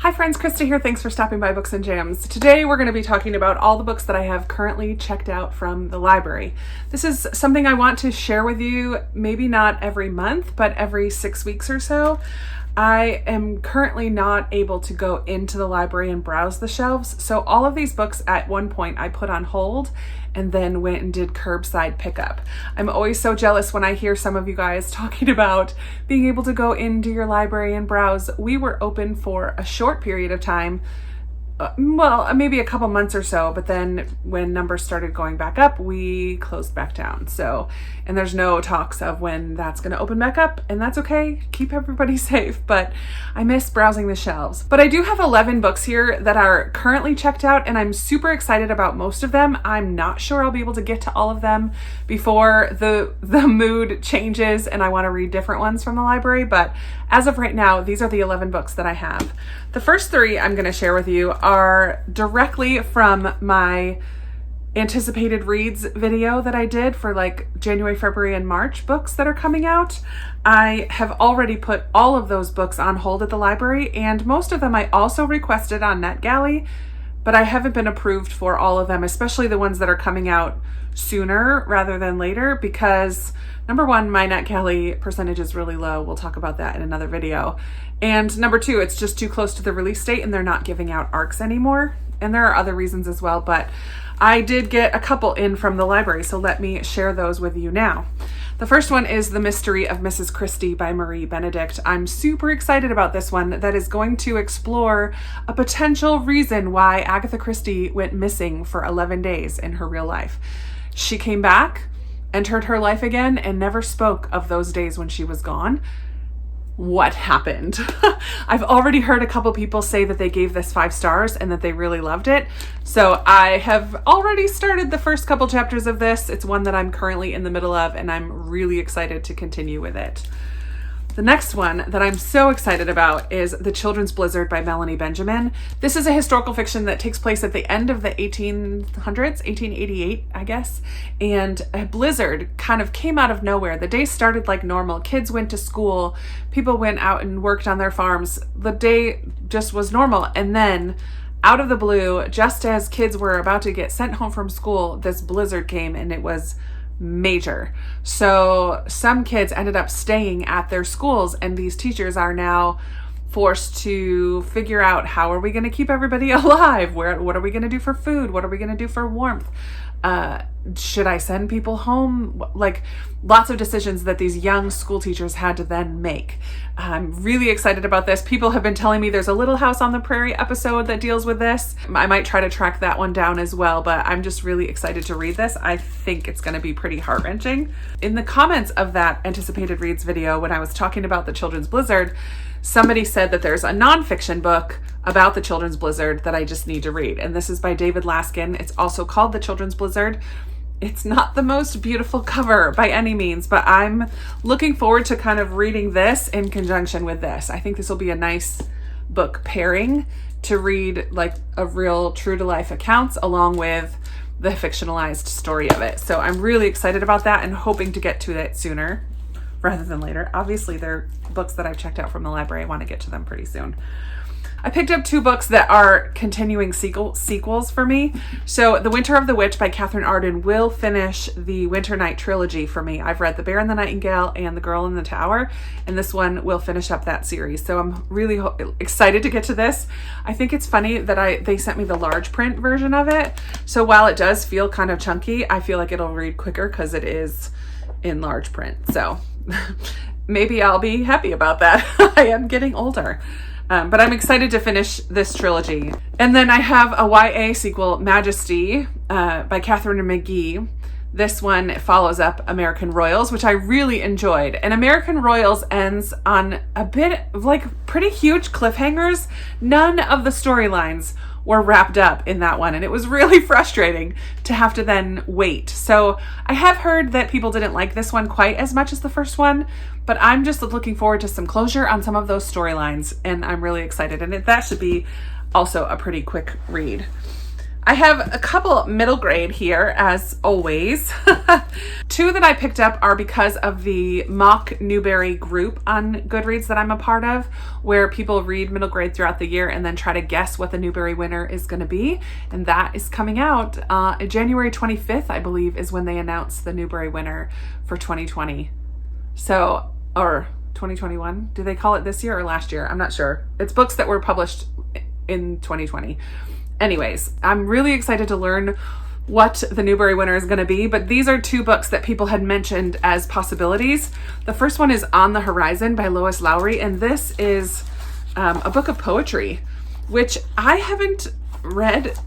Hi friends, Krista here. Thanks for stopping by Books and Jams. Today we're going to be talking about all the books that I have currently checked out from the library. This is something I want to share with you, maybe not every month, but every 6 weeks or so. I am currently not able to go into the library and browse the shelves, so all of these books at one point I put on hold and then went and did curbside pickup. I'm always so jealous when I hear some of you guys talking about being able to go into your library and browse. We were open for a short period of time, maybe a couple months or so, but then when numbers started going back up, we closed back down. And there's no talks of when that's going to open back up, and that's okay. Keep everybody safe, but I miss browsing the shelves. But I do have 11 books here that are currently checked out, and I'm super excited about most of them. I'm not sure I'll be able to get to all of them before the mood changes and I want to read different ones from the library, but as of right now, these are the 11 books that I have. The first 3 I'm going to share with you are directly from my anticipated reads video that I did for like January, February, and March books that are coming out. I have already put all of those books on hold at the library, and most of them I also requested on NetGalley, but I haven't been approved for all of them, especially the ones that are coming out sooner rather than later, because number one, my NetGalley percentage is really low. We'll talk about that in another video. And number 2, it's just too close to the release date and they're not giving out ARCs anymore. And there are other reasons as well, but I did get a couple in from the library, so let me share those with you now. The first one is The Mystery of Mrs. Christie by Marie Benedict. I'm super excited about this one that is going to explore a potential reason why Agatha Christie went missing for 11 days in her real life. She came back, entered her life again, and never spoke of those days when she was gone. What happened? I've already heard a couple people say that they gave this 5 stars and that they really loved it. So I have already started the first couple chapters of this. It's one that I'm currently in the middle of, and I'm really excited to continue with it. The next one that I'm so excited about is The Children's Blizzard by Melanie Benjamin. This is a historical fiction that takes place at the end of the 1800s, 1888, I guess. And a blizzard kind of came out of nowhere. The day started like normal. Kids went to school. People went out and worked on their farms. The day just was normal. And then out of the blue, just as kids were about to get sent home from school, this blizzard came, and it was major. So some kids ended up staying at their schools, and these teachers are now forced to figure out, how are we going to keep everybody alive? What are we going to do for food? What are we going to do for warmth? Should I send people home? Like, lots of decisions that these young school teachers had to then make. I'm really excited about this. People have been telling me there's a Little House on the Prairie episode that deals with this. I might try to track that one down as well, but I'm just really excited to read this. I think it's going to be pretty heart-wrenching. In the comments of that anticipated reads video, when I was talking about The Children's Blizzard, somebody said that there's a nonfiction book about the Children's Blizzard that I just need to read. And this is by David Laskin. It's also called The Children's Blizzard. It's not the most beautiful cover by any means, but I'm looking forward to kind of reading this in conjunction with this. I think this will be a nice book pairing to read, like a real true to life accounts along with the fictionalized story of it. So I'm really excited about that and hoping to get to it sooner rather than later. Obviously, they're books that I've checked out from the library. I want to get to them pretty soon. I picked up 2 books that are continuing sequels for me. So The Winter of the Witch by Catherine Arden will finish the Winter Night trilogy for me. I've read The Bear and the Nightingale and The Girl in the Tower, and this one will finish up that series. So I'm really excited to get to this. I think it's funny that they sent me the large print version of it. So while it does feel kind of chunky, I feel like it'll read quicker because it is in large print. So maybe I'll be happy about that. I am getting older. But I'm excited to finish this trilogy. And then I have a YA sequel, Majesty, by Catherine McGee. This one follows up American Royals, which I really enjoyed. And American Royals ends on a bit of like pretty huge cliffhangers. None of the storylines were wrapped up in that one, and it was really frustrating to have to then wait. So I have heard that people didn't like this one quite as much as the first one, but I'm just looking forward to some closure on some of those storylines, and I'm really excited, and that should be also a pretty quick read. I have a couple middle grade here, as always. Two that I picked up are because of the mock Newbery group on Goodreads that I'm a part of, where people read middle grade throughout the year and then try to guess what the Newbery winner is going to be. And that is coming out January 25th, I believe, is when they announce the Newbery winner for 2020. So, or 2021? Do they call it this year or last year? I'm not sure. It's books that were published in 2020. Anyways, I'm really excited to learn what the Newbery winner is going to be, but these are two books that people had mentioned as possibilities. The first one is On the Horizon by Lois Lowry, and this is a book of poetry, which I haven't read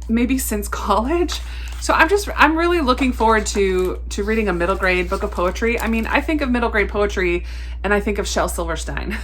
maybe since college. So I'm really looking forward to reading a middle grade book of poetry. I mean, I think of middle grade poetry and I think of Shel Silverstein,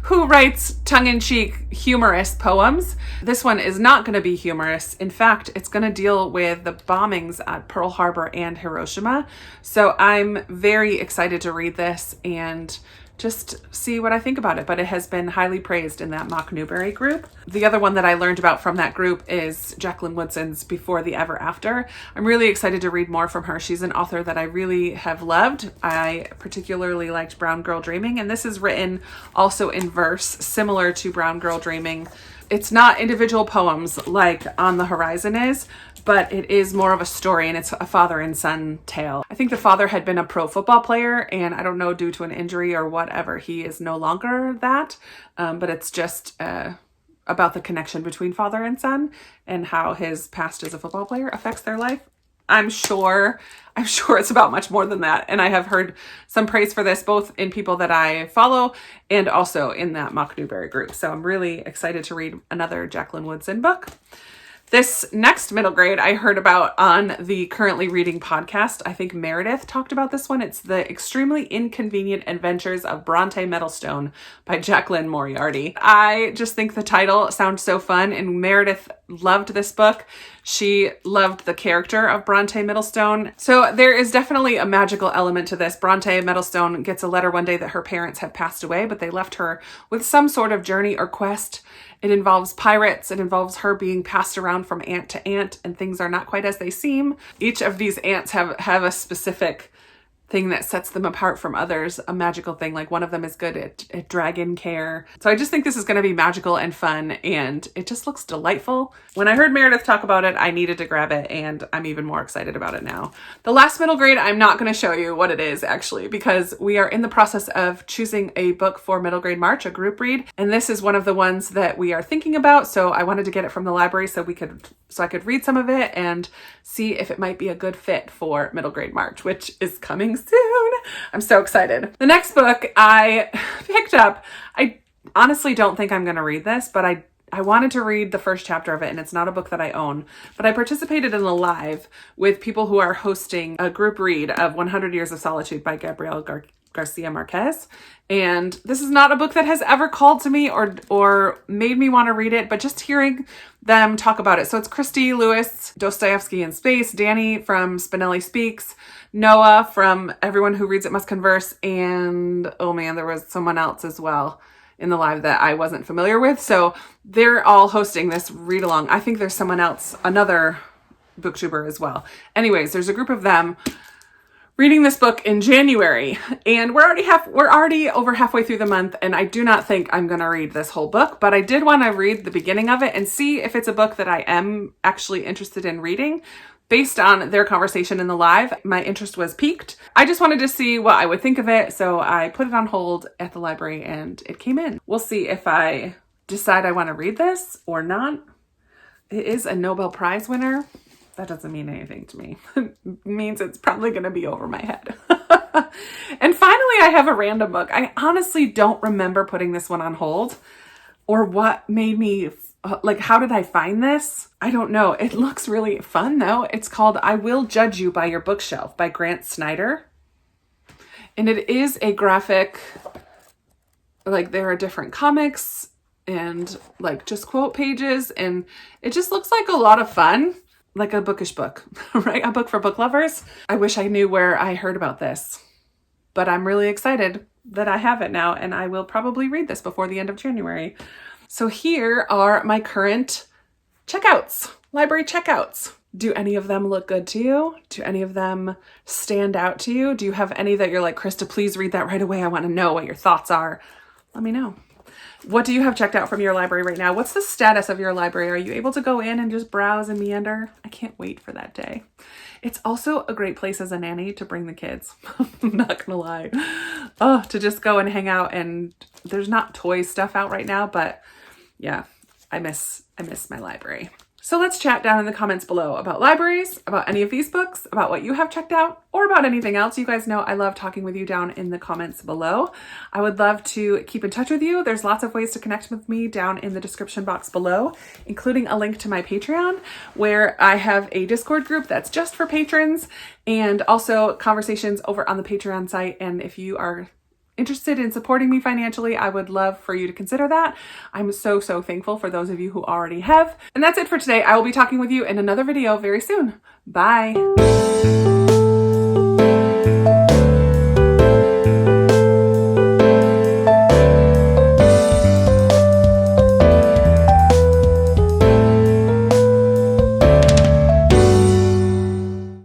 who writes tongue-in-cheek, humorous poems. This one is not going to be humorous. In fact, it's going to deal with the bombings at Pearl Harbor and Hiroshima. So I'm very excited to read this and just see what I think about it. But it has been highly praised in that mock Newbery group. The other one that I learned about from that group is Jacqueline Woodson's Before the Ever After. I'm really excited to read more from her. She's an author that I really have loved. I particularly liked Brown Girl Dreaming, and this is written also in verse, similar to Brown Girl Dreaming. It's not individual poems like On the Horizon is, but it is more of a story, and it's a father and son tale. I think the father had been a pro football player, and I don't know, due to an injury or whatever, he is no longer that. But it's just about the connection between father and son and how his past as a football player affects their life. I'm sure it's about much more than that. And I have heard some praise for this, both in people that I follow and also in that mock Newbery group. So I'm really excited to read another Jacqueline Woodson book. This next middle grade I heard about on the Currently Reading podcast. I think Meredith talked about this one. It's The Extremely Inconvenient Adventures of Bronte Meadowstone by Jacqueline Moriarty. I just think the title sounds so fun, and Meredith loved this book. She loved the character of Bronte Meadowstone. So there is definitely a magical element to this. Bronte Meadowstone gets a letter one day that her parents have passed away, but they left her with some sort of journey or quest. It involves pirates. It involves her being passed around from aunt to aunt, and things are not quite as they seem. Each of these aunts have a specific thing that sets them apart from others, a magical thing. Like one of them is good at dragon care. So I just think this is going to be magical and fun, and it just looks delightful. When I heard Meredith talk about it, I needed to grab it, and I'm even more excited about it now. The last middle grade, I'm not going to show you what it is actually, because we are in the process of choosing a book for middle grade March, a group read, and this is one of the ones that we are thinking about. So I wanted to get it from the library so I could read some of it and see if it might be a good fit for middle grade March, which is coming soon. I'm so excited. The next book I picked up, I honestly don't think I'm going to read this, but I wanted to read the first chapter of it, and it's not a book that I own, but I participated in a live with people who are hosting a group read of 100 Years of Solitude by Gabriel Garcia Marquez. And this is not a book that has ever called to me or made me want to read it, but just hearing them talk about it. So it's Christy Lewis, Dostoevsky in Space, Danny from Spinelli Speaks, Noah from Everyone Who Reads It Must Converse, and oh man, there was someone else as well in the live that I wasn't familiar with. So they're all hosting this read along. I think there's someone else, another booktuber as well. Anyways, there's a group of them reading this book in January, and we're already over halfway through the month, and I do not think I'm going to read this whole book, but I did want to read the beginning of it and see if it's a book that I am actually interested in reading. Based on their conversation in the live, my interest was piqued. I just wanted to see what I would think of it, so I put it on hold at the library and it came in. We'll see if I decide I want to read this or not. It is a Nobel Prize winner. That doesn't mean anything to me. It means it's probably going to be over my head. And finally, I have a random book. I honestly don't remember putting this one on hold or what made me, how did I find this? I don't know. It looks really fun though. It's called I Will Judge You by Your Bookshelf by Grant Snyder. And it is a graphic, there are different comics and just quote pages, and it just looks like a lot of fun. Like a bookish book, right? A book for book lovers. I wish I knew where I heard about this, but I'm really excited that I have it now, and I will probably read this before the end of January. So here are my current checkouts. Library checkouts. Do any of them look good to you? Do any of them stand out to you? Do you have any that you're like, Krista, please read that right away. I want to know what your thoughts are. Let me know. What do you have checked out from your library right now? What's the status of your library? Are you able to go in and just browse and meander? I can't wait for that day. It's also a great place as a nanny to bring the kids. I'm not gonna lie. Oh, to just go and hang out, and there's not toy stuff out right now, but yeah, I miss my library. So let's chat down in the comments below about libraries, about any of these books, about what you have checked out, or about anything else. You guys know I love talking with you down in the comments below. I would love to keep in touch with you. There's lots of ways to connect with me down in the description box below, including a link to my Patreon, where I have a Discord group that's just for patrons, and also conversations over on the Patreon site. And if you are interested in supporting me financially, I would love for you to consider that. I'm so thankful for those of you who already have. And that's it for today. I will be talking with you in another video very soon. Bye.